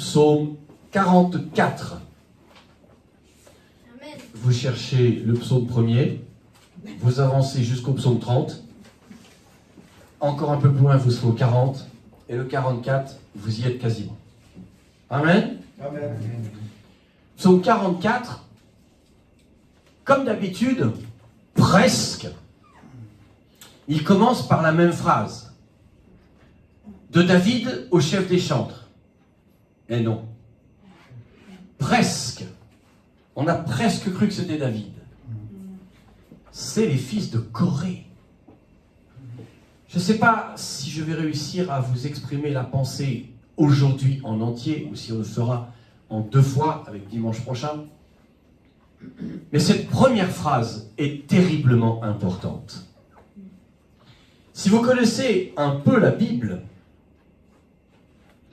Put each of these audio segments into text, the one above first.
psaume 44. Amen. Vous cherchez le psaume 1er, vous avancez jusqu'au psaume 30, encore un peu plus loin, vous serez au 40, et le 44, vous y êtes quasiment. Amen. Amen. Psaume 44, comme d'habitude, presque, il commence par la même phrase. De David au chef des chantres. Et non. Presque. On a presque cru que c'était David. C'est les fils de Corée. Je ne sais pas si je vais réussir à vous exprimer la pensée aujourd'hui en entier, ou si on le fera en 2 fois avec dimanche prochain. Mais cette première phrase est terriblement importante. Si vous connaissez un peu la Bible,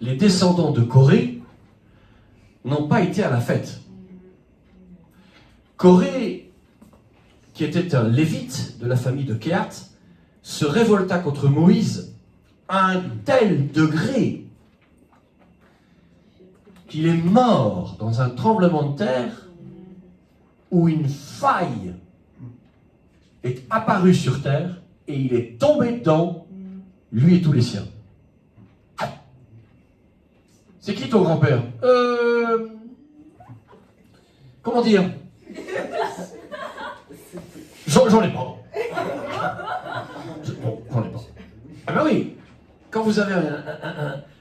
les descendants de Corée n'ont pas été à la fête. Corée, qui était un lévite de la famille de Kehath, se révolta contre Moïse à un tel degré qu'il est mort dans un tremblement de terre où une faille est apparue sur terre et il est tombé dedans, lui et tous les siens. C'est qui ton grand-père? Comment dire? J'en ai pas. Bon, j'en ai pas. Ah ben oui, quand vous avez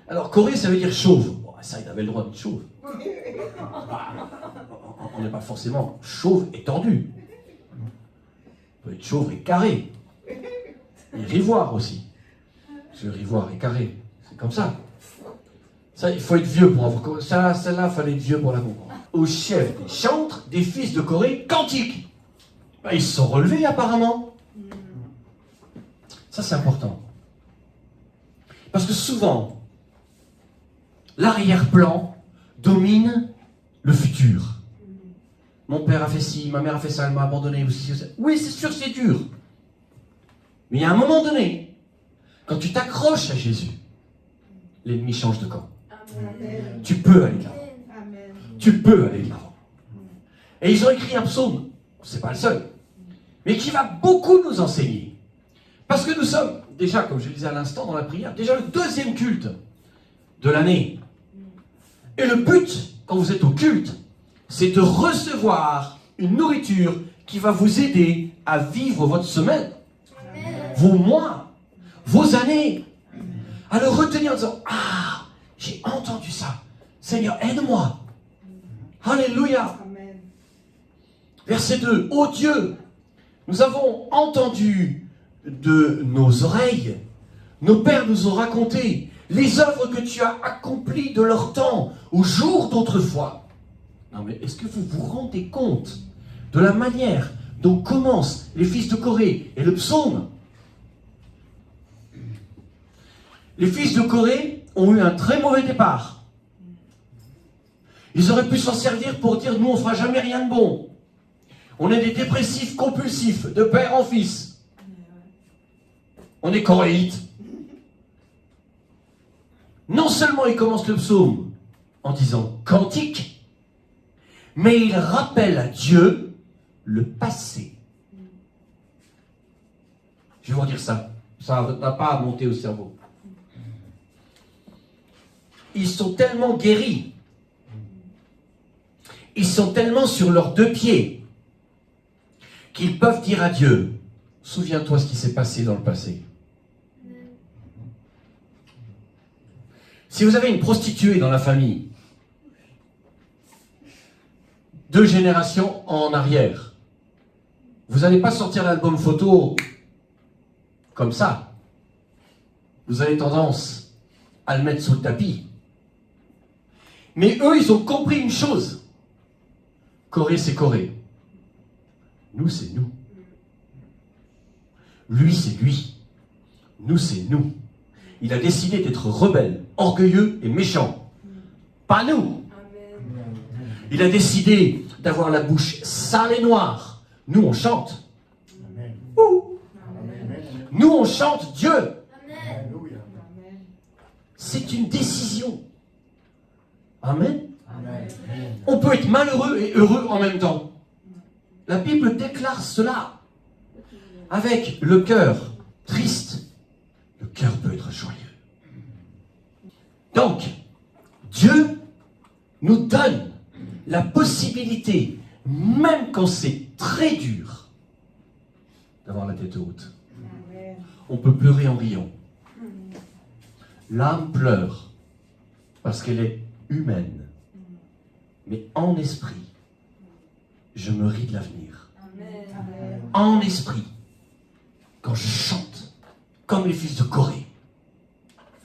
alors, Corée, ça veut dire chauve. Bon, ça, il avait le droit d'être chauve. Bah, on n'est pas forcément chauve et tendu. On peut être chauve et carré. Et rivoire aussi. Parce que rivoire et carré, c'est comme ça. Ça, il faut être vieux pour avoir... Celle-là, il fallait être vieux pour la comprendre. Au chef des chantres, des fils de Corée, cantiques. Ben, ils se sont relevés, apparemment. Ça, c'est important. Parce que souvent, l'arrière-plan domine le futur. Mon père a fait ci, ma mère a fait ça, elle m'a abandonné. Oui, c'est sûr, c'est dur. Mais il y a un moment donné, quand tu t'accroches à Jésus, l'ennemi change de camp. Amen. Tu peux aller de l'avant. Amen. Tu peux aller de l'avant. Et ils ont écrit un psaume, c'est pas le seul, mais qui va beaucoup nous enseigner. Parce que nous sommes, déjà, comme je le disais à l'instant dans la prière, déjà le 2e culte de l'année. Et le but, quand vous êtes au culte, c'est de recevoir une nourriture qui va vous aider à vivre votre semaine, vos mois, vos années, à le retenir en disant, ah, j'ai entendu ça. Seigneur, aide-moi. Alléluia. Amen. Verset 2. Ô Dieu, nous avons entendu de nos oreilles, nos pères nous ont raconté les œuvres que tu as accomplies de leur temps, au jour d'autrefois. Non mais est-ce que vous vous rendez compte de la manière dont commencent les fils de Corée et le psaume? Les fils de Corée ont eu un très mauvais départ. Ils auraient pu s'en servir pour dire, nous on ne fera jamais rien de bon. On est des dépressifs compulsifs, de père en fils. On est coréites. Non seulement ils commencent le psaume en disant cantique, mais ils rappellent à Dieu le passé. Je vais vous dire ça. Ça n'a pas à monter au cerveau. Ils sont tellement guéris. Ils sont tellement sur leurs 2 pieds qu'ils peuvent dire à Dieu, souviens-toi ce qui s'est passé dans le passé. Si vous avez une prostituée dans la famille, 2 générations en arrière, vous n'allez pas sortir l'album photo comme ça. Vous avez tendance à le mettre sous le tapis. Mais eux, ils ont compris une chose. Corée, c'est Corée. Nous, c'est nous. Lui, c'est lui. Nous, c'est nous. Il a décidé d'être rebelle, orgueilleux et méchant. Pas nous. Amen. Il a décidé d'avoir la bouche sale et noire. Nous, on chante. Amen. Ouh. Amen. Nous, on chante Dieu. Amen. Alléluia. Amen. C'est une décision. Amen. Amen. On peut être malheureux et heureux en même temps. La Bible déclare cela. Avec le cœur triste, le cœur peut être joyeux. Donc, Dieu nous donne la possibilité, même quand c'est très dur, d'avoir la tête haute. On peut pleurer en riant. L'âme pleure parce qu'elle est humaine. Mais en esprit, je me ris de l'avenir. En esprit, quand je chante, comme les fils de Corée,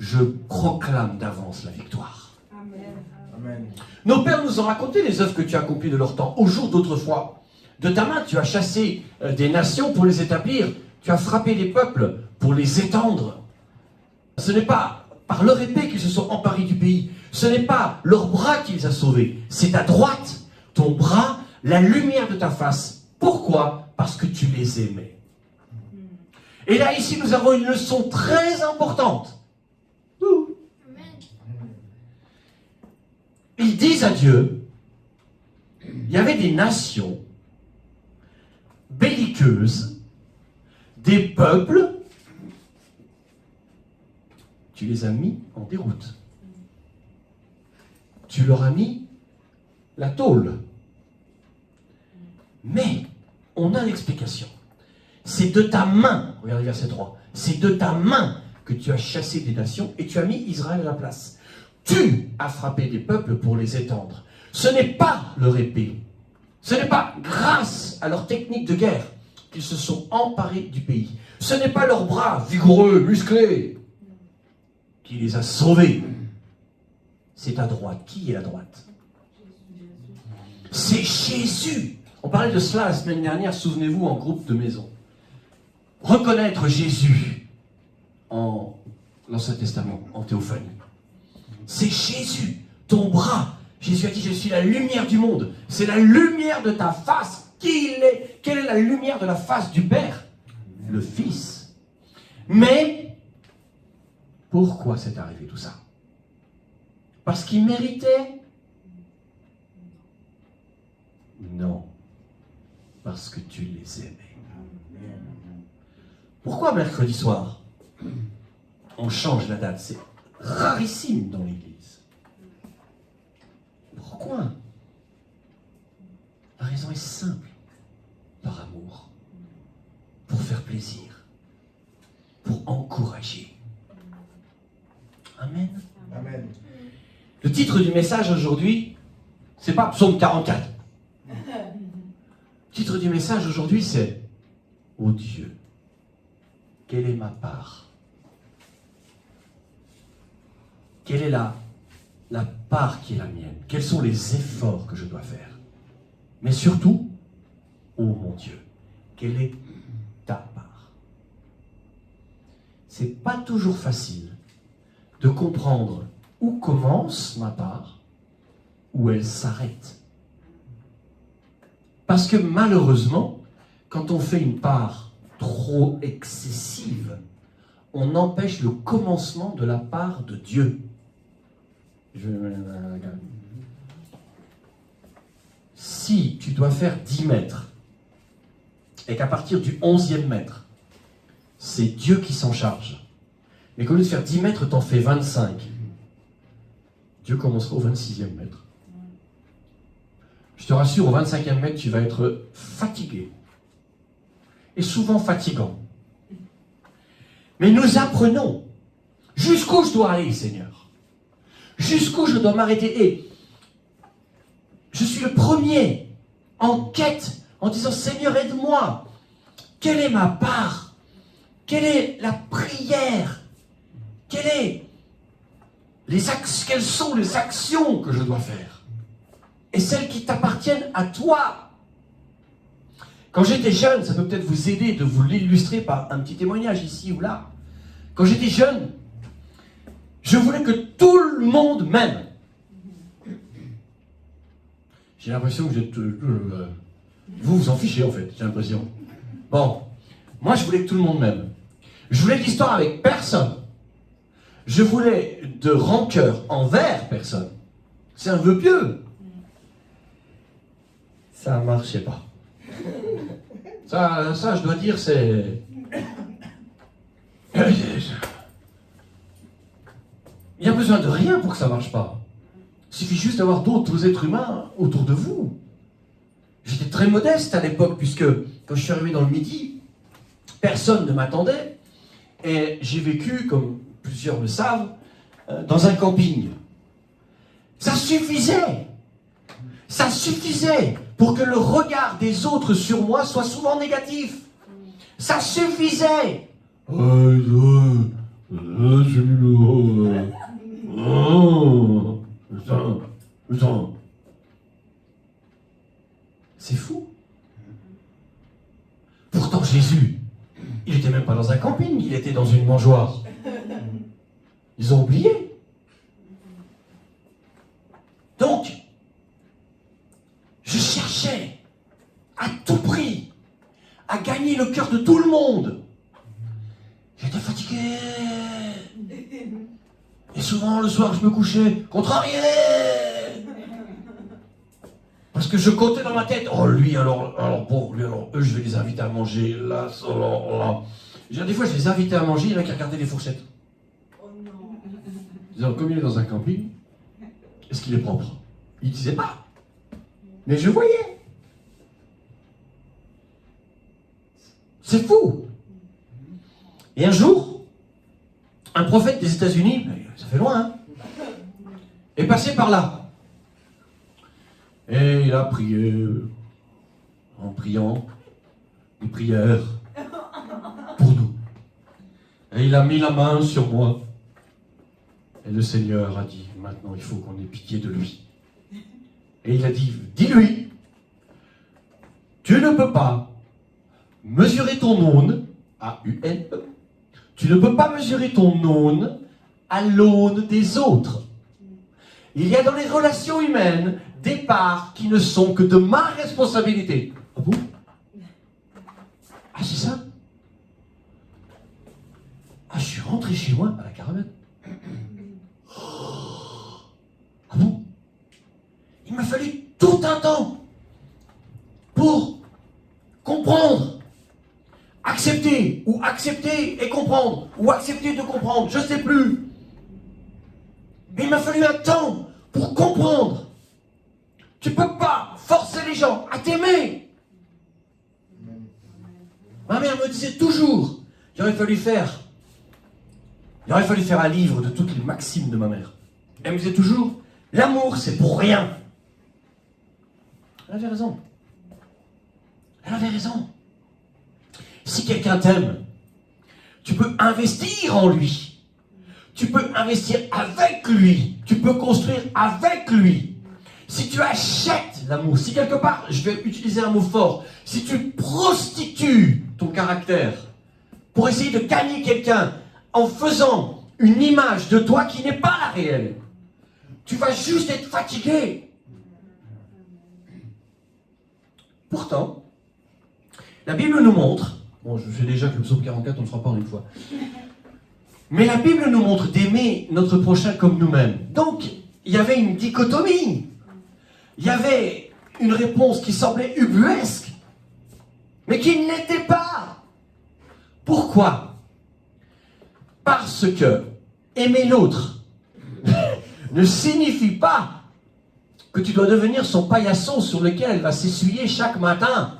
je proclame d'avance la victoire. Amen. Nos pères nous ont raconté les œuvres que tu as accomplies de leur temps, au jour d'autrefois. De ta main, tu as chassé des nations pour les établir. Tu as frappé les peuples pour les étendre. Ce n'est pas par leur épée qu'ils se sont emparés du pays. Ce n'est pas leur bras qui les a sauvés. C'est ta droite, ton bras, la lumière de ta face. Pourquoi? Parce que tu les aimais. Et là, ici, nous avons une leçon très importante. Ils disent à Dieu, il y avait des nations belliqueuses, des peuples, tu les as mis en déroute. Tu leur as mis la tôle. Mais, on a l'explication. C'est de ta main, regardez verset 3, c'est de ta main que tu as chassé des nations et tu as mis Israël à la place. Tu as frappé des peuples pour les étendre. Ce n'est pas leur épée. Ce n'est pas grâce à leur technique de guerre qu'ils se sont emparés du pays. Ce n'est pas leurs bras vigoureux, musclés, qui les a sauvés. C'est à droite. Qui est à droite? C'est Jésus. On parlait de cela la semaine dernière, souvenez-vous, en groupe de maison. Reconnaître Jésus en l'Ancien Testament, en théophanie. C'est Jésus, ton bras. Jésus a dit, je suis la lumière du monde. C'est la lumière de ta face. Qui il est? Quelle est la lumière de la face du Père? Le Fils. Mais, pourquoi c'est arrivé tout ça? Parce qu'il méritait? Non. Parce que tu les aimais. Pourquoi mercredi soir, on change la date? C'est rarissime dans l'Église. Pourquoi? La raison est simple. Par amour. Pour faire plaisir. Pour encourager. Amen. Amen. Le titre du message aujourd'hui, c'est pas Psaume 44. Le titre du message aujourd'hui, c'est « Ô Dieu, quelle est ma part ?» Quelle est la part qui est la mienne? Quels sont les efforts que je dois faire? Mais surtout, ô mon Dieu, quelle est ta part? C'est pas toujours facile de comprendre où commence ma part, où elle s'arrête. Parce que malheureusement, quand on fait une part trop excessive, on empêche le commencement de la part de Dieu. Si tu dois faire 10 mètres, et qu'à partir du 11e mètre, c'est Dieu qui s'en charge, mais qu'au lieu de faire 10 mètres, t'en fais 25, Dieu commencera au 26e mètre. Je te rassure, au 25e mètre, tu vas être fatigué. Et souvent fatigant. Mais nous apprenons jusqu'où je dois aller, Seigneur. Jusqu'où je dois m'arrêter. Et je suis le premier en quête, en disant, Seigneur, aide-moi. Quelle est ma part? Quelle est la prière? Quelles sont les actions que je dois faire? Et celles qui t'appartiennent à toi. Quand j'étais jeune, ça peut peut-être vous aider de vous l'illustrer par un petit témoignage ici ou là. Quand j'étais jeune, je voulais que tout le monde m'aime. J'ai l'impression que vous vous en fichez en fait, j'ai l'impression. Bon, moi je voulais que tout le monde m'aime. Je voulais de l'histoire avec personne. Je voulais de rancœur envers personne. C'est un vœu pieux. Ça ne marchait pas. Ça, je dois dire, c'est... Il n'y a besoin de rien pour que ça ne marche pas. Il suffit juste d'avoir d'autres êtres humains autour de vous. J'étais très modeste à l'époque, puisque quand je suis arrivé dans le Midi, personne ne m'attendait. Et j'ai vécu, comme plusieurs le savent, dans un camping. Ça suffisait. Ça suffisait pour que le regard des autres sur moi soit souvent négatif. Ça suffisait. C'est fou. Pourtant Jésus, il n'était même pas dans un camping, il était dans une mangeoire. Ils ont oublié. Donc, je cherchais à tout prix à gagner le cœur de tout le monde. J'étais fatigué. Et souvent, le soir, je me couchais contrarié. Parce que je comptais dans ma tête, oh lui, alors bon, lui, alors eux, je vais les inviter à manger, là, là. Des fois, je les invitais à manger, il y en a qui regardaient les fourchettes. Oh non. Disant, comme il est dans un camping, est-ce qu'il est propre? Il ne disait pas. Mais je voyais. C'est fou. Et un jour, un prophète des États-Unis, ça fait loin, hein, est passé par là. Et il a prié, en priant des prières pour nous. Et il a mis la main sur moi. Et le Seigneur a dit, maintenant il faut qu'on ait pitié de lui. Et il a dit, dis-lui, tu ne peux pas mesurer ton aune, A-U-N-E, tu ne peux pas mesurer ton aune à l'aune des autres. Il y a dans les relations humaines des parts qui ne sont que de ma responsabilité. Ah bon? Ah, c'est ça? Ah, je suis rentré chez moi à la caravane. Ah bon? Il m'a fallu tout un temps pour comprendre, accepter et comprendre, ou accepter de comprendre, je ne sais plus. Mais il m'a fallu un temps pour comprendre. Tu ne peux pas forcer les gens à t'aimer. Ma mère me disait toujours, il aurait fallu faire un livre de toutes les maximes de ma mère. Elle me disait toujours, l'amour c'est pour rien. Elle avait raison. Elle avait raison. Si quelqu'un t'aime, tu peux investir en lui. Tu peux investir avec lui. Tu peux construire avec lui. Si tu achètes l'amour, si quelque part, je vais utiliser un mot fort, si tu prostitues ton caractère pour essayer de gagner quelqu'un en faisant une image de toi qui n'est pas la réelle, tu vas juste être fatigué. Pourtant, la Bible nous montre, bon, je sais déjà que le psaume 44, on ne le fera pas en une fois, mais la Bible nous montre d'aimer notre prochain comme nous-mêmes. Donc, il y avait une dichotomie. Il y avait une réponse qui semblait ubuesque, mais qui ne l'était pas. Pourquoi? Parce que aimer l'autre ne signifie pas que tu dois devenir son paillasson sur lequel elle va s'essuyer chaque matin.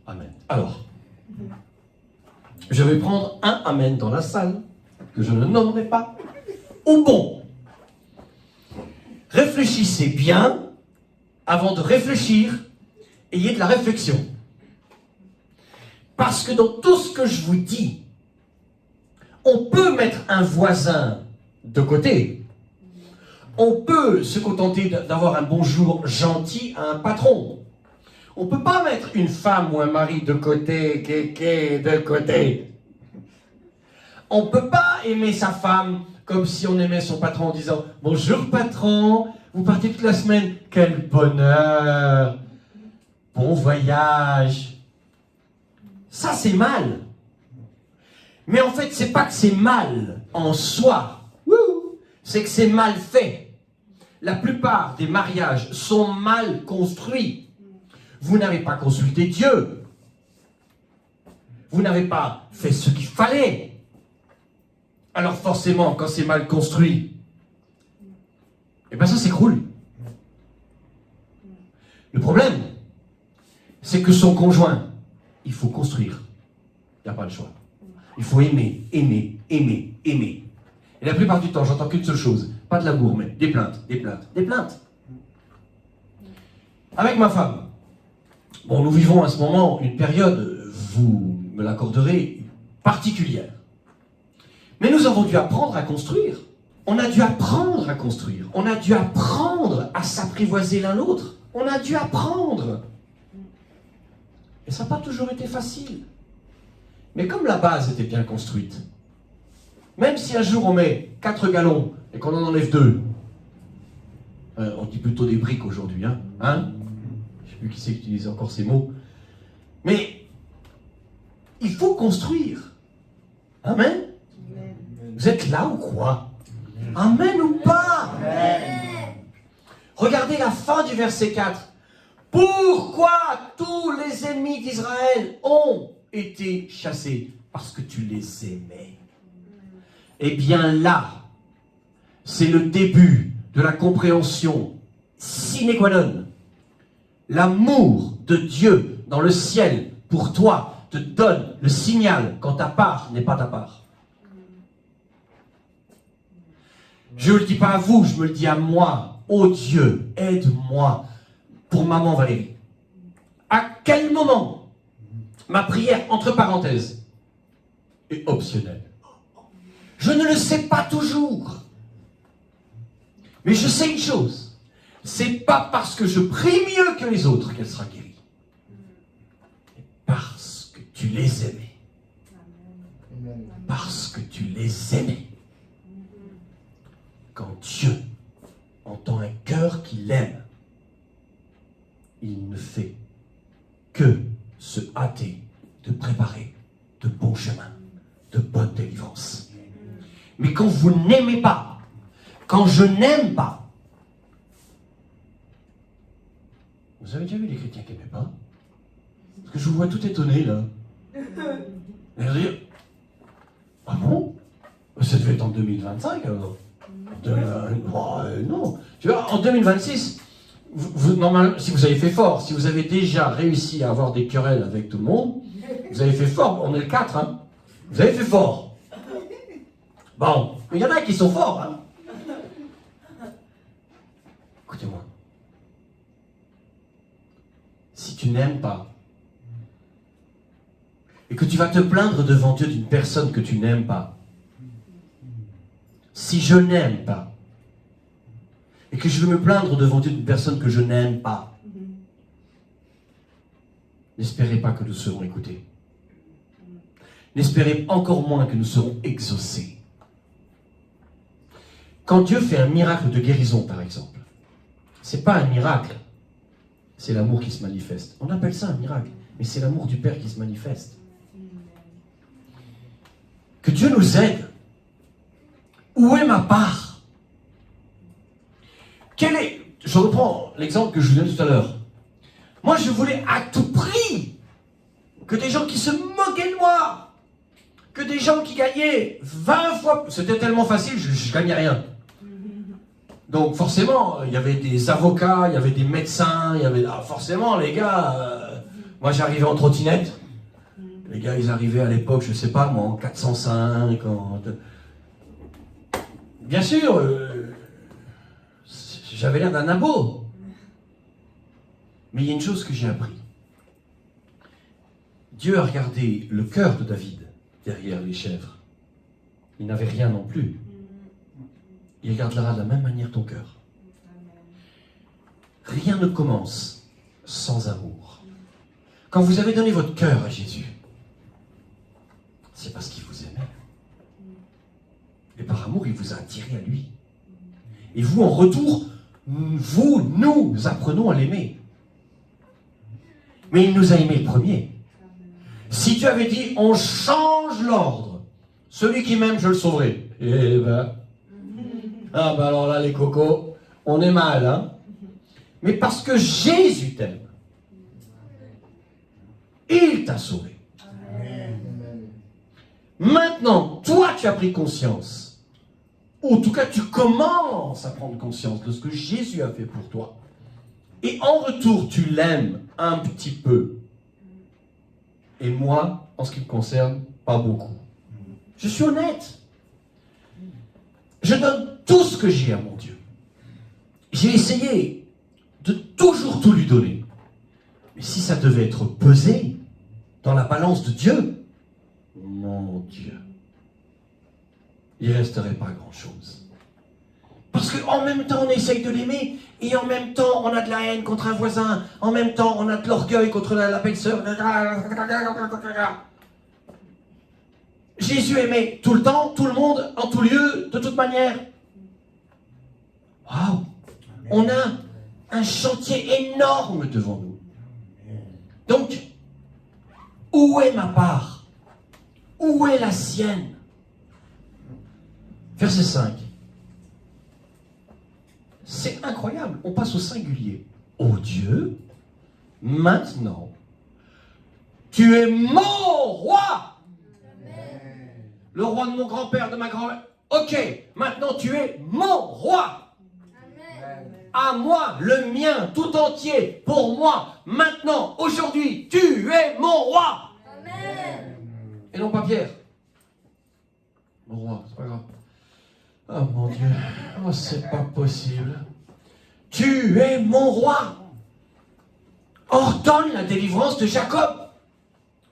Amen. Alors, je vais prendre un amen dans la salle, que je ne nommerai pas, au bon. Réfléchissez bien, avant de réfléchir, ayez de la réflexion. Parce que dans tout ce que je vous dis, on peut mettre un voisin de côté. On peut se contenter d'avoir un bonjour gentil à un patron. On ne peut pas mettre une femme ou un mari de côté, kéké, de côté. On ne peut pas aimer sa femme comme si on aimait son patron en disant « Bonjour patron, vous partez toute la semaine, quel bonheur, bon voyage ». Ça c'est mal. Mais en fait, c'est pas que c'est mal en soi. Wouh! c'est que c'est mal fait. La plupart des mariages sont mal construits. Vous n'avez pas consulté Dieu. Vous n'avez pas fait ce qu'il fallait. Alors forcément, quand c'est mal construit, eh bien ça s'écroule. Le problème, c'est que son conjoint, il faut construire. Il n'y a pas le choix. Il faut aimer, aimer, aimer, aimer. Et la plupart du temps, j'entends qu'une seule chose. Pas de l'amour, mais des plaintes, des plaintes, des plaintes. Avec ma femme, bon, nous vivons à ce moment une période, vous me l'accorderez, particulière. Mais nous avons dû apprendre à construire. On a dû apprendre à construire. On a dû apprendre à s'apprivoiser l'un l'autre. On a dû apprendre. Et ça n'a pas toujours été facile. Mais comme la base était bien construite, même si un jour on met 4 gallons et qu'on en enlève 2, on dit plutôt des briques aujourd'hui, hein, je ne sais plus qui c'est qui utilise encore ces mots, mais il faut construire. Amen. Vous êtes là ou quoi? Amen ou pas? Amen. Regardez la fin du verset 4. Pourquoi tous les ennemis d'Israël ont été chassés? Parce que tu les aimais. Eh bien là, c'est le début de la compréhension sine qua non. L'amour de Dieu dans le ciel pour toi te donne le signal quand ta part n'est pas ta part. Je ne le dis pas à vous, je me le dis à moi. Oh Dieu, aide-moi pour maman Valérie. À quel moment ma prière, entre parenthèses, est optionnelle? Je ne le sais pas toujours. Mais je sais une chose. C'est pas parce que je prie mieux que les autres qu'elle sera guérie. Mais parce que tu les aimais. Parce que tu les aimais. Quand Dieu entend un cœur qui l'aime, il ne fait que se hâter de préparer de bons chemins, de bonnes délivrances. Mais quand vous n'aimez pas, quand je n'aime pas, vous avez déjà vu les chrétiens qui n'aimaient pas? Parce que je vous vois tout étonné là. Et je dis, ah bon? Ça devait être en 2025 alors. Non. Tu vois, en 2026, normalement, si vous avez fait fort, si vous avez déjà réussi à avoir des querelles avec tout le monde, vous avez fait fort. On est le 4, hein. Vous avez fait fort. Bon, mais il y en a qui sont forts, hein. Écoutez-moi. Si tu n'aimes pas, et que tu vas te plaindre devant Dieu d'une personne que tu n'aimes pas, si je n'aime pas, et que je veux me plaindre devant Dieu d'une personne que je n'aime pas, n'espérez pas que nous serons écoutés. N'espérez encore moins que nous serons exaucés. Quand Dieu fait un miracle de guérison, par exemple, c'est pas un miracle, c'est l'amour qui se manifeste. On appelle ça un miracle, mais c'est l'amour du Père qui se manifeste. Que Dieu nous aide. Où est ma part? Je reprends l'exemple que je vous donnais tout à l'heure. Moi, je voulais à tout prix que des gens qui se moquaient de moi, que des gens qui gagnaient 20 fois... C'était tellement facile, je gagnais rien. Donc forcément, il y avait des avocats, il y avait des médecins, il y avait... forcément, les gars... moi, j'arrivais en trottinette. Les gars, ils arrivaient à l'époque, je sais pas, moi, en 405, Bien sûr, j'avais l'air d'un abo. Mais il y a une chose que j'ai appris. Dieu a regardé le cœur de David derrière les chèvres. Il n'avait rien non plus. Il regardera de la même manière ton cœur. Rien ne commence sans amour. Quand vous avez donné votre cœur à Jésus, c'est parce qu'il vous aimait. Et par amour, il vous a attiré à lui. Et vous, en retour, nous apprenons à l'aimer. Mais il nous a aimés le premier. Si tu avais dit, on change l'ordre, celui qui m'aime, je le sauverai. Eh ben, Ah ben alors là, les cocos, on est mal, hein. Mais parce que Jésus t'aime. Il t'a sauvé. Maintenant, toi, tu as pris conscience. Ou en tout cas, tu commences à prendre conscience de ce que Jésus a fait pour toi. Et en retour, tu l'aimes un petit peu. Et moi, en ce qui me concerne, pas beaucoup. Je suis honnête. Je donne tout ce que j'ai à mon Dieu. J'ai essayé de toujours tout lui donner. Mais si ça devait être pesé dans la balance de Dieu, mon Dieu, il ne resterait pas grand-chose. Parce qu'en même temps, on essaye de l'aimer, et en même temps, on a de la haine contre un voisin, en même temps, on a de l'orgueil contre la belle-sœur. Jésus aimait tout le temps, tout le monde, en tout lieu, de toute manière. Waouh! On a un chantier énorme devant nous. Donc, où est ma part? Où est la sienne? Verset 5. C'est incroyable, on passe au singulier. Ô Dieu, maintenant, tu es mon roi. Le roi de mon grand-père, de ma grand-mère. Ok, maintenant tu es mon roi. À moi, le mien, tout entier, pour moi, maintenant, aujourd'hui, tu es mon roi. Amen. Et non pas Pierre. Mon roi, c'est pas grave. Oh mon Dieu, oh, c'est pas possible. Tu es mon roi. Ordonne la délivrance de Jacob.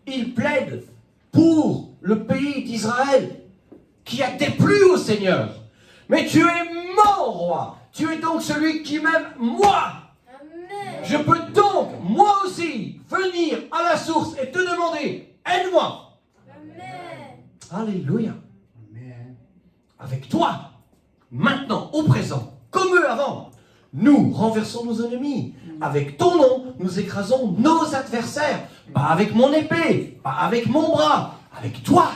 Il plaide pour le pays d'Israël qui a déplu au Seigneur. Mais tu es mon roi. Tu es donc celui qui m'aime, moi. Amen. Je peux donc, moi aussi, venir à la source et te demander, aide-moi. Amen. Alléluia. Amen. Avec toi, maintenant, au présent, comme eux avant, nous renversons nos ennemis. Avec ton nom, nous écrasons nos adversaires. Pas avec mon épée, pas avec mon bras, avec toi.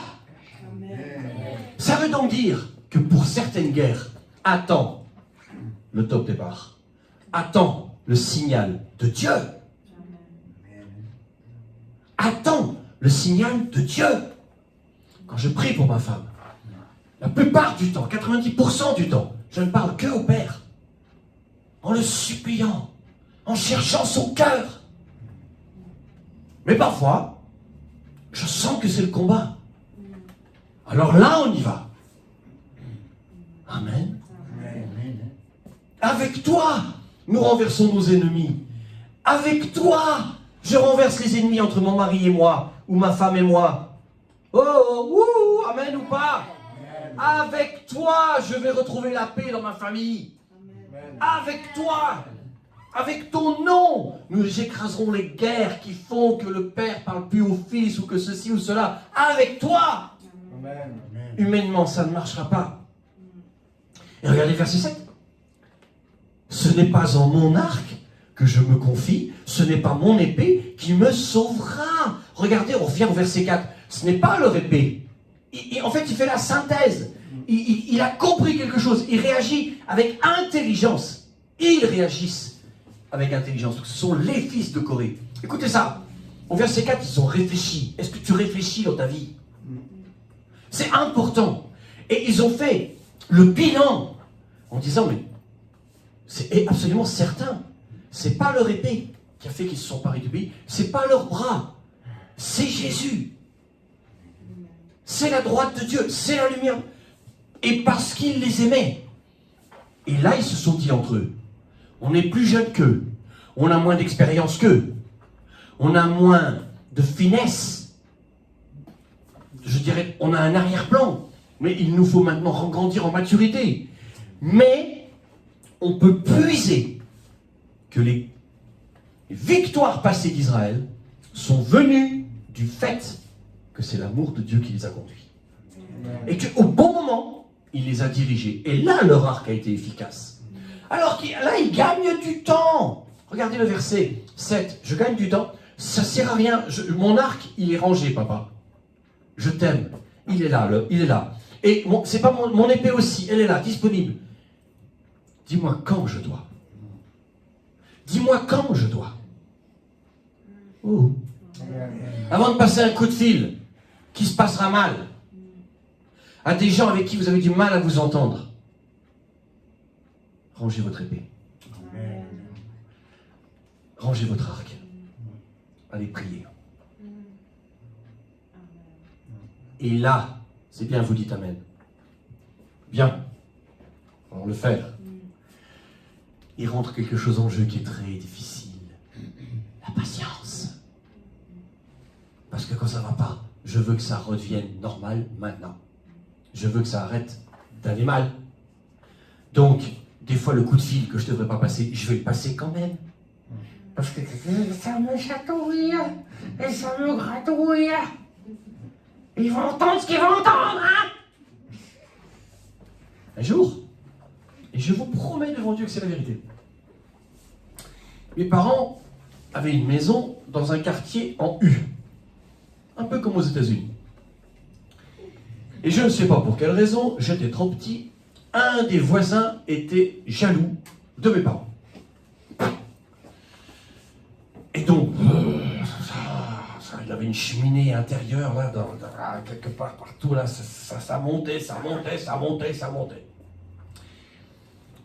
Amen. Ça veut donc dire que pour certaines guerres, attends le top départ. Attends le signal de Dieu. Attends le signal de Dieu. Quand je prie pour ma femme, la plupart du temps, 90% du temps, je ne parle que au Père. En le suppliant, en cherchant son cœur. Mais parfois, je sens que c'est le combat. Alors là, on y va. Amen. Avec toi, nous renversons nos ennemis. Avec toi, je renverse les ennemis entre mon mari et moi, ou ma femme et moi. Oh, amen ou pas? Avec toi, je vais retrouver la paix dans ma famille. Avec toi, avec ton nom, nous écraserons les guerres qui font que le père parle plus au fils, ou que ceci ou cela. Avec toi. Humainement, ça ne marchera pas. Et regardez verset 7. Ce n'est pas en mon arc que je me confie, ce n'est pas mon épée qui me sauvera. Regardez, on revient au verset 4. Ce n'est pas leur épée. En fait, il fait la synthèse. Il a compris quelque chose. Il réagit avec intelligence. Ils réagissent avec intelligence. Ce sont les fils de Corée. Écoutez ça. Au verset 4, ils ont réfléchi. Est-ce que tu réfléchis dans ta vie? C'est important. Et ils ont fait le bilan en disant, mais c'est absolument certain. C'est pas leur épée qui a fait qu'ils se sont parés du pays. C'est pas leur bras. C'est Jésus. C'est la droite de Dieu. C'est la lumière. Et parce qu'ils les aimaient. Et là, ils se sont dit entre eux, on est plus jeunes qu'eux. On a moins d'expérience qu'eux. On a moins de finesse. Je dirais, on a un arrière-plan. Mais il nous faut maintenant grandir en maturité. Mais on peut puiser que les victoires passées d'Israël sont venues du fait que c'est l'amour de Dieu qui les a conduits. Et qu'au bon moment, il les a dirigés. Et là, leur arc a été efficace. Alors là, ils gagnent du temps. Regardez le verset 7. Je gagne du temps. Ça ne sert à rien. Mon arc, il est rangé, papa. Je t'aime. Il est là, il est là. Et c'est pas mon épée aussi. Elle est là, disponible. dis-moi quand je dois. Dis-moi quand je dois. Oh. Avant de passer un coup de fil qui se passera mal à des gens avec qui vous avez du mal à vous entendre, rangez votre épée. Rangez votre arc. Allez prier. Et là, c'est bien, vous dites Amen. Bien. On va le faire. Il rentre quelque chose en jeu qui est très difficile. La patience. Parce que quand ça ne va pas, je veux que ça redevienne normal maintenant. Je veux que ça arrête d'aller mal. Donc, des fois, le coup de fil que je ne devrais pas passer, je vais le passer quand même. Parce que ça me chatouille et ça me gratouille. Ils vont entendre ce qu'ils vont entendre, hein? Un jour, et je vous promets devant Dieu que c'est la vérité, mes parents avaient une maison dans un quartier en U, un peu comme aux États-Unis. Et je ne sais pas pour quelle raison, j'étais trop petit, un des voisins était jaloux de mes parents. Et donc, il avait une cheminée intérieure, là, quelque part, partout, là, ça montait, ça montait, ça montait, ça montait.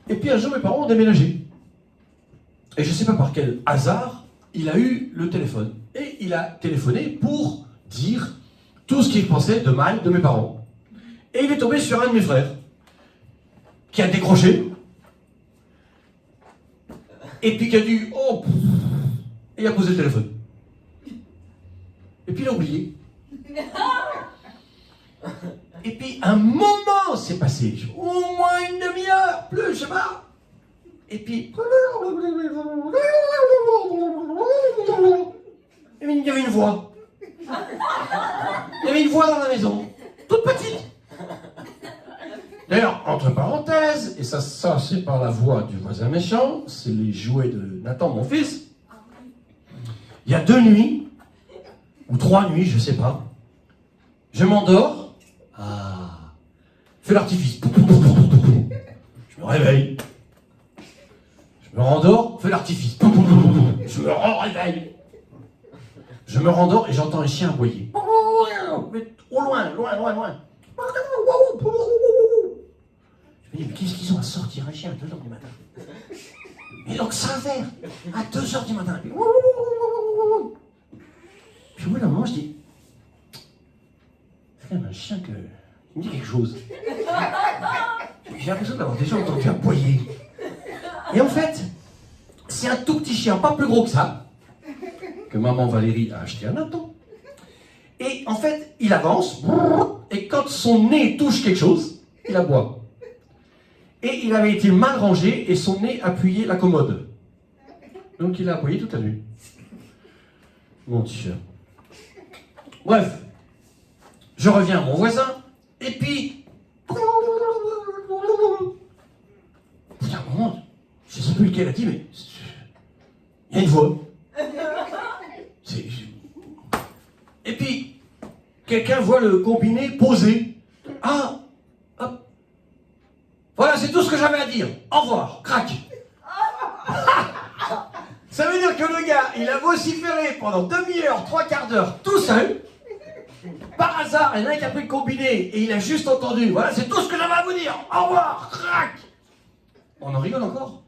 Et puis un jour, mes parents ont déménagé. Et je ne sais pas par quel hasard, il a eu le téléphone. Et il a téléphoné pour dire tout ce qu'il pensait de mal de mes parents. Et il est tombé sur un de mes frères, qui a décroché, et puis qui a dit « Oh !» et il a posé le téléphone. Et puis il a oublié. Et puis un moment s'est passé, au moins une demi-heure, plus, je sais pas. Et puis... il y avait une voix. Il y avait une voix dans la maison, toute petite. D'ailleurs, entre parenthèses, et ça c'est par la voix du voisin méchant, c'est les jouets de Nathan, mon fils. Il y a 2 nuits, ou 3 nuits, je sais pas. Je m'endors. Fais l'artifice. Je me réveille. Je me rendors, fais l'artifice. Je me réveille. Je me rendors et j'entends un chien aboyer. Mais au loin, loin, loin, loin. Je me dis, mais qu'est-ce qu'ils ont à sortir un chien à 2h du matin? Et donc ça va à 2h du matin. Puis au bout d'un moment, je dis, c'est quand même un chien qui me dit quelque chose. J'ai l'impression d'avoir déjà entendu aboyer. Et en fait, c'est un tout petit chien, pas plus gros que ça, que maman Valérie a acheté à Nathan. Et en fait, il avance, et quand son nez touche quelque chose, il aboie. Et il avait été mal rangé, et son nez appuyait la commode. Donc il a aboyé toute la nuit. Mon Dieu. Bref, je reviens à mon voisin, et puis... Il y a un moment, je ne sais plus lequel a dit, mais... il y a une voix. Et puis, quelqu'un voit le combiné posé. Ah, hop. Voilà, c'est tout ce que j'avais à dire. Au revoir, crac. Ça veut dire que le gars, il a vociféré pendant demi-heure, 3/4 d'heure, tout seul. Par hasard, il y en a un qui a pris le combiné et il a juste entendu. Voilà, c'est tout ce que j'avais à vous dire. Au revoir, crac. On en rigole encore.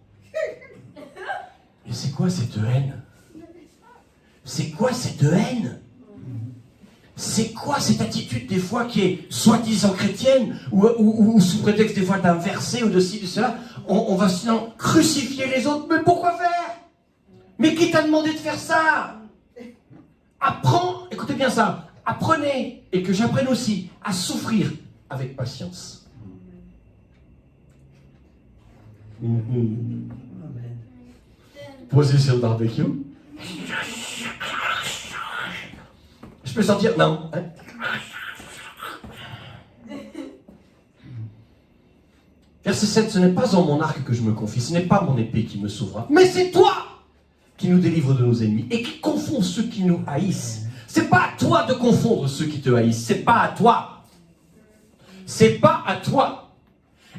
Mais c'est quoi cette haine? C'est quoi cette haine? C'est quoi cette attitude des fois qui est soi-disant chrétienne ou sous prétexte des fois d'un verset ou de ci, de cela, on va sinon crucifier les autres. Mais pourquoi faire? Mais qui t'a demandé de faire ça? Apprends, écoutez bien ça, apprenez, et que j'apprenne aussi, à souffrir avec patience. Posé sur le barbecue. Je peux sortir? Non. Hein? Verset 7, ce n'est pas en mon arc que je me confie, ce n'est pas mon épée qui me sauvera, mais c'est toi qui nous délivre de nos ennemis et qui confond ceux qui nous haïssent. C'est pas à toi de confondre ceux qui te haïssent, c'est pas à toi. C'est pas à toi.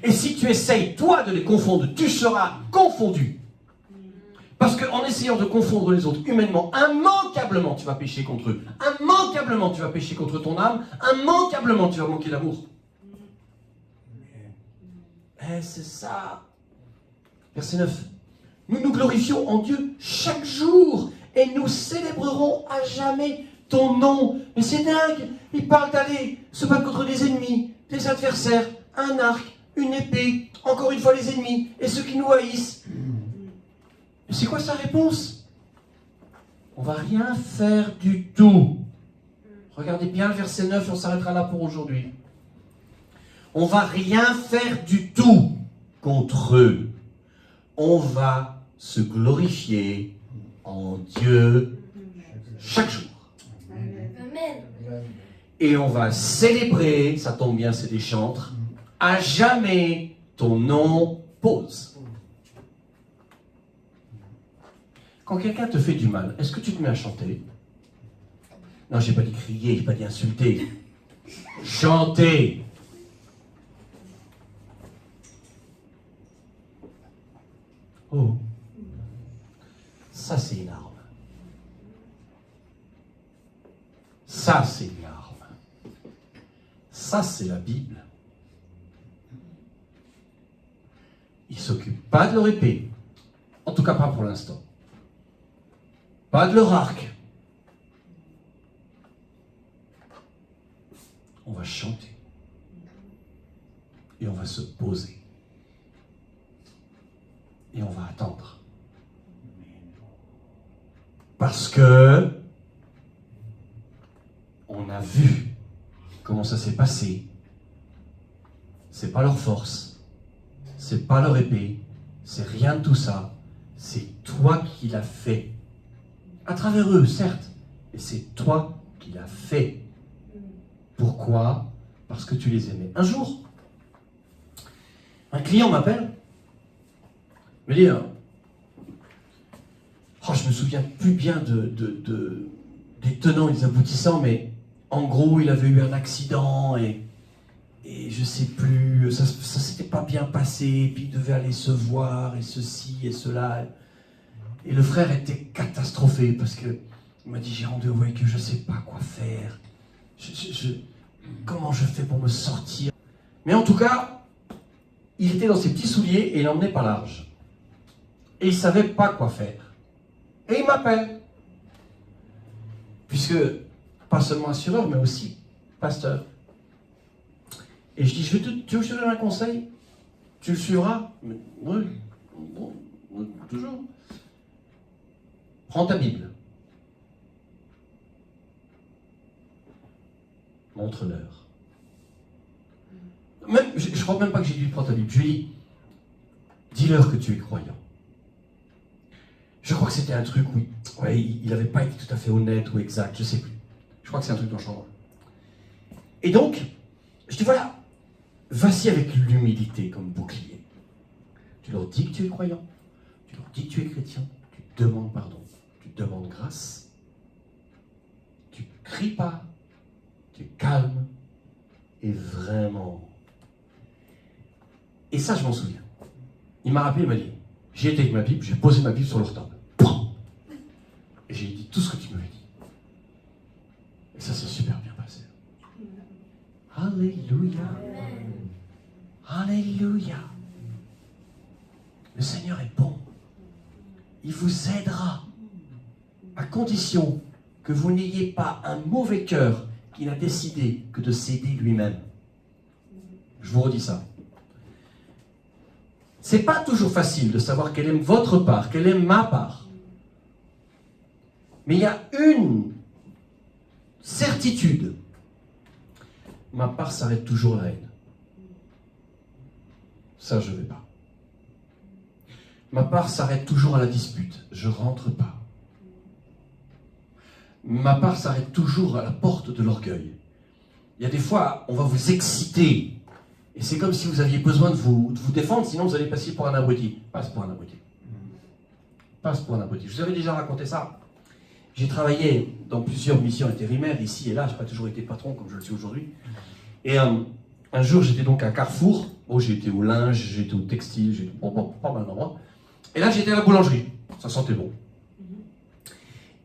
Et si tu essayes, toi, de les confondre, tu seras confondu. Parce qu'en essayant de confondre les autres humainement, immanquablement, tu vas pécher contre eux. Immanquablement, tu vas pécher contre ton âme. Immanquablement, tu vas manquer l'amour. C'est ça. Verset 9. Nous nous glorifions en Dieu chaque jour et nous célébrerons à jamais ton nom. Mais c'est dingue. Il parle d'aller se battre contre des ennemis, des adversaires, un arc, une épée, encore une fois les ennemis et ceux qui nous haïssent. Mais c'est quoi sa réponse? On va rien faire du tout. Regardez bien le verset 9 et on s'arrêtera là pour aujourd'hui. On va rien faire du tout contre eux. On va se glorifier en Dieu chaque jour. Amen. Et on va célébrer, ça tombe bien, c'est des chantres, à jamais ton nom pose. Quand quelqu'un te fait du mal, est-ce que tu te mets à chanter? Non, j'ai pas dit crier, j'ai pas dit insulter. Chanter. Oh, ça c'est une arme. Ça c'est une arme. Ça c'est la Bible. Ils ne s'occupent pas de leur épée. En tout cas pas pour l'instant. Pas de leur arc. On va chanter. Et on va se poser. Et on va attendre. Parce que on a vu comment ça s'est passé. C'est pas leur force. C'est pas leur épée. C'est rien de tout ça. C'est toi qui l'as fait. À travers eux, certes. Mais c'est toi qui l'as fait. Pourquoi? Parce que tu les aimais. Un jour, un client m'appelle. Me dit, je me souviens plus bien des tenants et des aboutissants, mais en gros, il avait eu un accident et je sais plus, ça s'était pas bien passé, puis il devait aller se voir, et ceci et cela. Et le frère était catastrophé, parce que il m'a dit, j'ai rendez-vous avec eux, je sais pas quoi faire. Comment je fais pour me sortir? Mais en tout cas, il était dans ses petits souliers et il emmenait pas large. Et il ne savait pas quoi faire. Et il m'appelle. Puisque, pas seulement assureur, mais aussi pasteur. Et je dis, tu veux que je te donne un conseil? Tu le suivras? Oui, bon, toujours. Prends ta Bible. Montre-leur. Je ne crois même pas que j'ai dû prendre ta Bible. Je lui ai dit, dis-leur que tu es croyant. Je crois que c'était un truc, oui. Ouais, il n'avait pas été tout à fait honnête ou exact, je ne sais plus. Je crois que c'est un truc dans le genre. Et donc, je dis voilà, vas-y avec l'humilité comme bouclier. Tu leur dis que tu es croyant, tu leur dis que tu es chrétien, tu demandes pardon, tu demandes grâce, tu cries pas, tu calmes, et vraiment. Et ça, je m'en souviens. Il m'a rappelé, il m'a dit, j'ai été avec ma Bible, j'ai posé ma Bible sur leur table. Et j'ai dit tout ce que tu m'avais dit. Et ça s'est super bien passé. Alléluia. Alléluia. Le Seigneur est bon. Il vous aidera. À condition que vous n'ayez pas un mauvais cœur qui n'a décidé que de s'aider lui-même. Je vous redis ça. C'est pas toujours facile de savoir quelle est votre part, quelle est ma part. Mais il y a une certitude. Ma part s'arrête toujours à la haine. Ça, je ne vais pas. Ma part s'arrête toujours à la dispute. Je ne rentre pas. Ma part s'arrête toujours à la porte de l'orgueil. Il y a des fois, on va vous exciter. Et c'est comme si vous aviez besoin de vous défendre, sinon vous allez passer pour un abruti. Passe pour un abruti. Passe pour un abruti. Je vous avais déjà raconté ça. J'ai travaillé dans plusieurs missions intérimaires, ici et là. Je n'ai pas toujours été patron comme je le suis aujourd'hui. Et un jour, j'étais donc à Carrefour. Bon, j'ai été au linge, j'ai été au textile, j'ai été pas mal d'endroits. Et là, j'étais à la boulangerie. Ça sentait bon.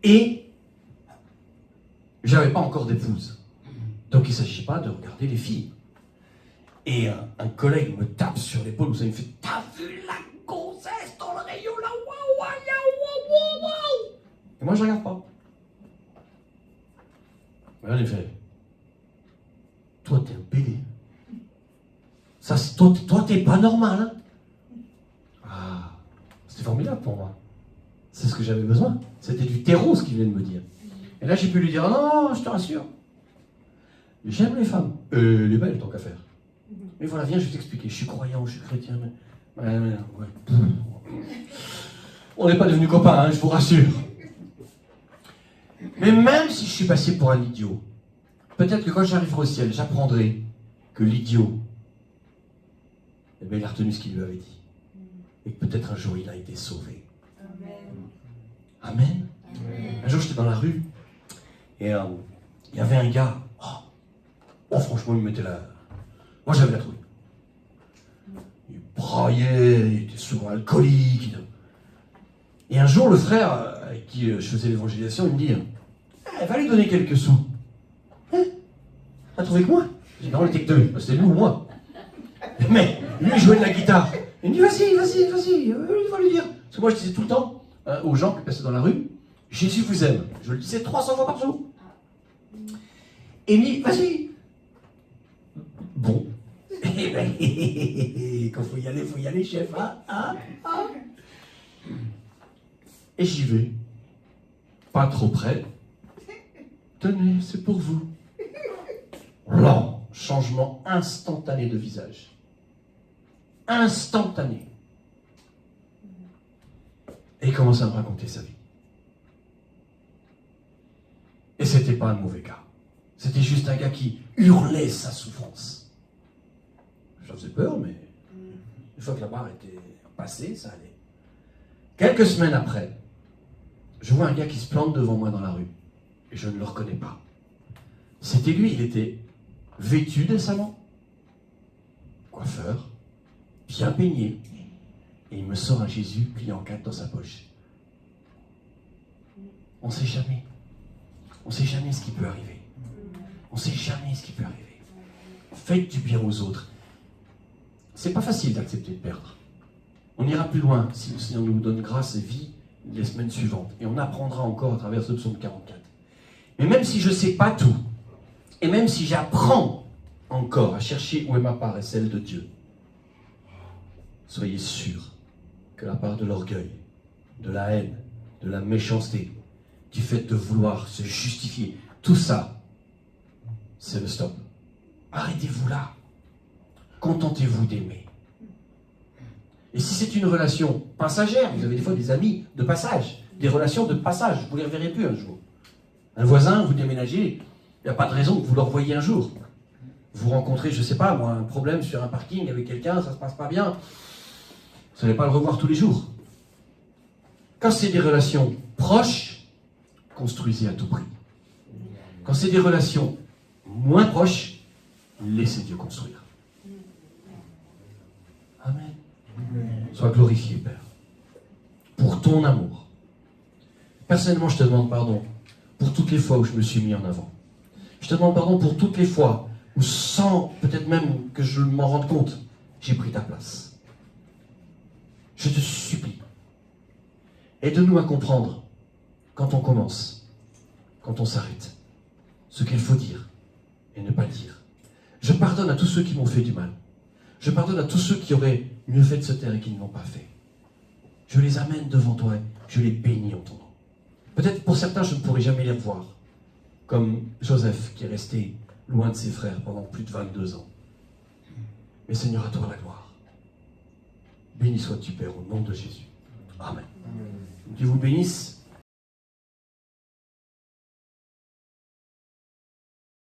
Et j'avais pas encore d'épouse. Donc il ne s'agit pas de regarder les filles. Et un collègue me tape sur l'épaule, vous savez, il me fait « T'as vu la gonzesse dans le rayon là? Waouh, waouh, waouh, waouh !» Et moi, je ne regarde pas. Et là, il fait « Toi, t'es un bébé. Ça, toi, t'es pas normal. Hein? » Ah, c'était formidable pour moi. C'est ce que j'avais besoin. C'était du terreau, ce qu'il venait de me dire. Et là, j'ai pu lui dire « Non, je te rassure. J'aime les femmes. Les belles, tant qu'à faire. Mais voilà, viens, je vais t'expliquer. Je suis croyant, je suis chrétien. Mais... ouais. On n'est pas devenus copains, hein, je vous rassure. Mais même si je suis passé pour un idiot, peut-être que quand j'arriverai au ciel, j'apprendrai que l'idiot, eh bien, il a retenu ce qu'il lui avait dit. Et que peut-être un jour, il a été sauvé. Amen. Amen. Un jour, j'étais dans la rue, et il y avait un gars. Oh, franchement, il me mettait la... Moi, j'avais la trouille. Il braillait, il était souvent alcoolique. Et un jour, le frère avec qui je faisais l'évangélisation, il me dit va lui donner quelques sous. Hein? T'as trouvé que moi? J'ai dit non, on était que deux. C'était nous ou moi. Mais lui, il jouait de la guitare. Il me dit vas-y, il va lui dire. Parce que moi, je disais tout le temps aux gens qui passaient dans la rue Jésus vous aime. Je le disais 300 fois par jour. Et il me dit vas-y. Bon. Quand faut y aller, chef. Et j'y vais. Pas trop près. Tenez, c'est pour vous. Là, changement instantané de visage. Instantané. Et il commence à me raconter sa vie. Et c'était pas un mauvais gars. C'était juste un gars qui hurlait sa souffrance. Ça faisait peur, mais une fois que la barre était passée, ça allait. Quelques semaines après, je vois un gars qui se plante devant moi dans la rue. Et je ne le reconnais pas. C'était lui, il était vêtu décemment, coiffeur, bien peigné, et il me sort un Jésus plié en quatre dans sa poche. On ne sait jamais. On ne sait jamais ce qui peut arriver. On ne sait jamais ce qui peut arriver. Faites du bien aux autres. C'est pas facile d'accepter de perdre. On ira plus loin si le Seigneur nous donne grâce et vie les semaines suivantes. Et on apprendra encore à travers ce psaume 44. Mais même si je ne sais pas tout, et même si j'apprends encore à chercher où est ma part et celle de Dieu, soyez sûrs que la part de l'orgueil, de la haine, de la méchanceté, du fait de vouloir se justifier, tout ça, c'est le stop. Arrêtez-vous là. Contentez-vous d'aimer. Et si c'est une relation passagère, vous avez des fois des amis de passage, des relations de passage, vous ne les reverrez plus un jour. Un voisin, vous déménagez, il n'y a pas de raison que vous le revoyiez un jour. Vous rencontrez, je ne sais pas, moi, un problème sur un parking avec quelqu'un, ça ne se passe pas bien. Vous n'allez pas le revoir tous les jours. Quand c'est des relations proches, construisez à tout prix. Quand c'est des relations moins proches, laissez Dieu construire. Amen. Sois glorifié, Père, pour ton amour. Personnellement, je te demande pardon pour toutes les fois où je me suis mis en avant. Je te demande pardon pour toutes les fois où, sans peut-être même que je m'en rende compte, j'ai pris ta place. Je te supplie, aide-nous à comprendre quand on commence, quand on s'arrête, ce qu'il faut dire et ne pas dire. Je pardonne à tous ceux qui m'ont fait du mal. Je pardonne à tous ceux qui auraient mieux fait de se taire et qui ne l'ont pas fait. Je les amène devant toi, je les bénis en ton nom. Peut-être pour certains, je ne pourrai jamais les revoir, comme Joseph qui est resté loin de ses frères pendant plus de 22 ans. Mais Seigneur, à toi la gloire. Béni sois-tu, Père, au nom de Jésus. Amen. Dieu vous bénisse.